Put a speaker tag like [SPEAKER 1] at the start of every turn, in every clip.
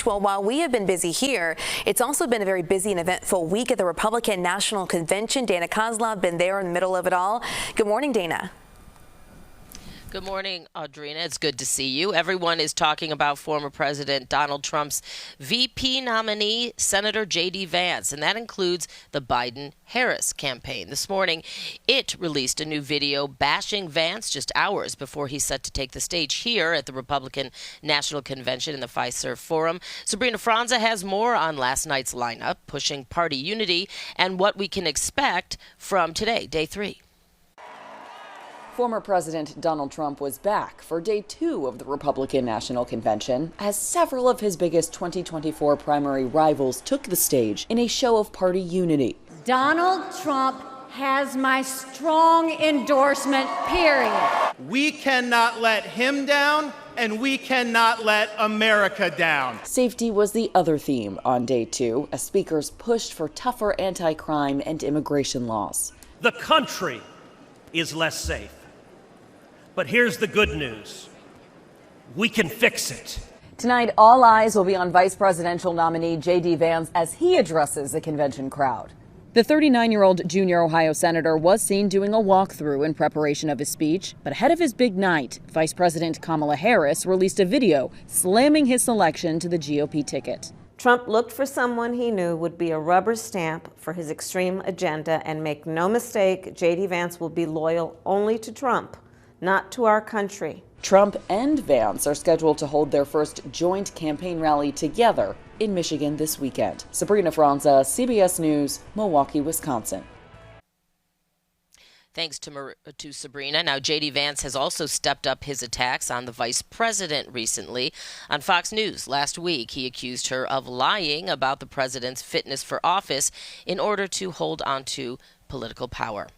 [SPEAKER 1] Well, while we have been busy here, it's also been a very busy and eventful week at the Republican National Convention. Dana Kozlov been there in the middle of it all. Good morning, Dana.
[SPEAKER 2] Good morning, Audrina. It's good to see you. Everyone is talking about former President Donald Trump's VP nominee, Senator JD Vance, and that includes the Biden-Harris campaign. This morning, it released a new video bashing Vance just hours before he's set to take the stage here at the Republican National Convention in the Fiserv Forum. Sabrina Franza has more on last night's lineup, pushing party unity, and what we can expect from today, day 3.
[SPEAKER 3] Former President Donald Trump was back for day 2 of the Republican National Convention as several of his biggest 2024 primary rivals took the stage in a show of party unity.
[SPEAKER 4] Donald Trump has my strong endorsement, period.
[SPEAKER 5] We cannot let him down, and we cannot let America down.
[SPEAKER 3] Safety was the other theme on day 2 as speakers pushed for tougher anti-crime and immigration laws.
[SPEAKER 6] The country is less safe. But here's the good news. We can fix it.
[SPEAKER 3] Tonight, all eyes will be on Vice Presidential nominee JD Vance as he addresses the convention crowd. The 39-year-old junior Ohio senator was seen doing a walkthrough in preparation of his speech, but ahead of his big night, Vice President Kamala Harris released a video slamming his selection to the GOP ticket.
[SPEAKER 7] Trump looked for someone he knew would be a rubber stamp for his extreme agenda, and make no mistake, JD Vance will be loyal only to Trump, not to our country.
[SPEAKER 3] Trump and Vance are scheduled to hold their first joint campaign rally together in Michigan this weekend. Sabrina Franza, CBS News, Milwaukee, Wisconsin.
[SPEAKER 2] Thanks to Sabrina. Now, JD Vance has also stepped up his attacks on the vice president recently. On Fox News last week, he accused her of lying about the president's fitness for office in order to hold on to political power.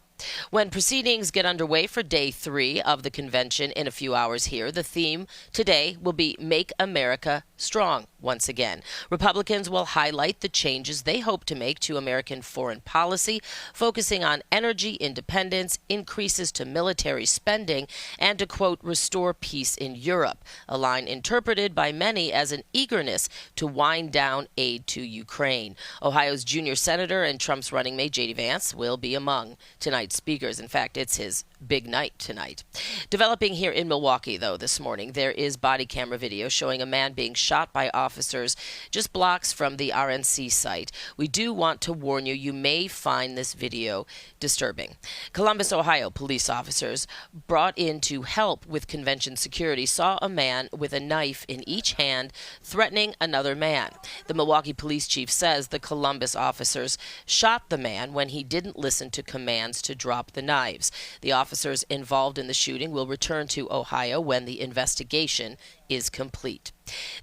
[SPEAKER 2] When proceedings get underway for day 3 of the convention in a few hours here, the theme today will be Make America Strong once again. Republicans will highlight the changes they hope to make to American foreign policy, focusing on energy independence, increases to military spending, and to, quote, restore peace in Europe, a line interpreted by many as an eagerness to wind down aid to Ukraine. Ohio's junior senator and Trump's running mate, JD Vance, will be among tonight's speakers. In fact, it's his big night tonight. Developing here in Milwaukee, though, this morning, there is body camera video showing a man being shot by officers just blocks from the RNC site. We do want to warn you, you may find this video disturbing. Columbus, Ohio police officers brought in to help with convention security saw a man with a knife in each hand threatening another man. The Milwaukee police chief says the Columbus officers shot the man when he didn't listen to commands to drop the knives. The officers involved in the shooting will return to Ohio when the investigation is complete.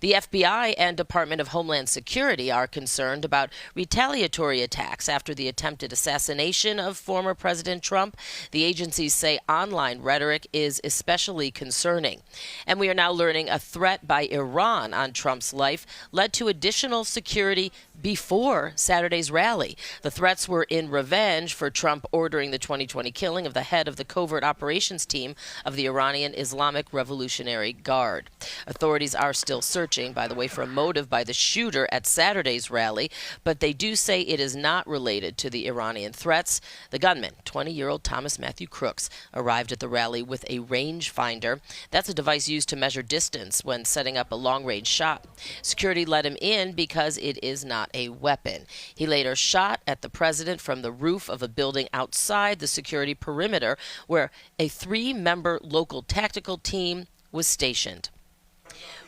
[SPEAKER 2] The FBI and Department of Homeland Security are concerned about retaliatory attacks after the attempted assassination of former President Trump. The agencies say online rhetoric is especially concerning. And we are now learning a threat by Iran on Trump's life led to additional security before Saturday's rally. The threats were in revenge for Trump ordering the 2020 killing of the head of the covert operations team of the Iranian Islamic Revolutionary Guard. Authorities are still searching, by the way, for a motive by the shooter at Saturday's rally, but they do say it is not related to the Iranian threats. The gunman, 20-year-old Thomas Matthew Crooks, arrived at the rally with a rangefinder. That's a device used to measure distance when setting up a long-range shot. Security let him in because it is not a weapon. He later shot at the president from the roof of a building outside the security perimeter where a 3-member local tactical team was stationed.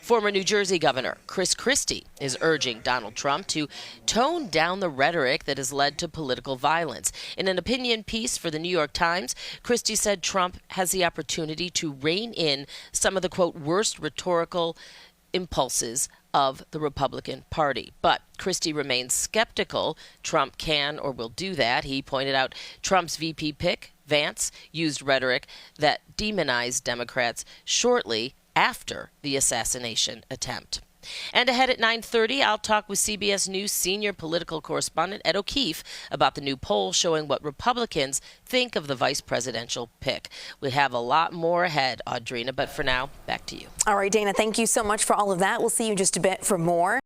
[SPEAKER 2] Former New Jersey Governor Chris Christie is urging Donald Trump to tone down the rhetoric that has led to political violence. In an opinion piece for the New York Times, Christie said Trump has the opportunity to rein in some of the, quote, worst rhetorical impulses of the Republican Party. But Christie remains skeptical Trump can or will do that. He pointed out Trump's VP pick, Vance, used rhetoric that demonized Democrats shortly after the assassination attempt. And ahead at 9:30, I'll talk with CBS News senior political correspondent Ed O'Keefe about the new poll showing what Republicans think of the vice presidential pick. We have a lot more ahead, Audrina, but for now, back to you.
[SPEAKER 1] All right, Dana, thank you so much for all of that. We'll see you in just a bit for more.